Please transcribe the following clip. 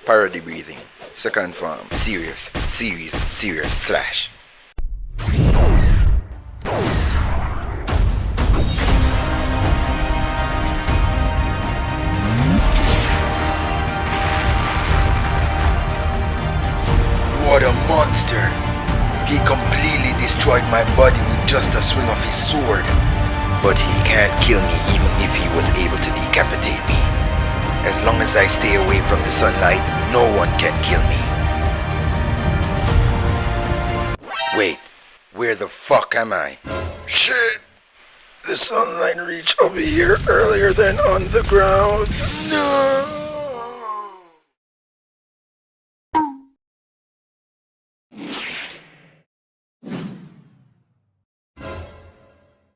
Parody breathing. Second form. Serious. Series. Serious. Slash. What a monster! He completely destroyed my body with just a swing of his sword. But he can't kill me even if he was able to decapitate me. As long as I stay away from the sunlight, no one can kill me. Wait, where the fuck am I? Shit! The sunlight reached up here earlier than on the ground. No!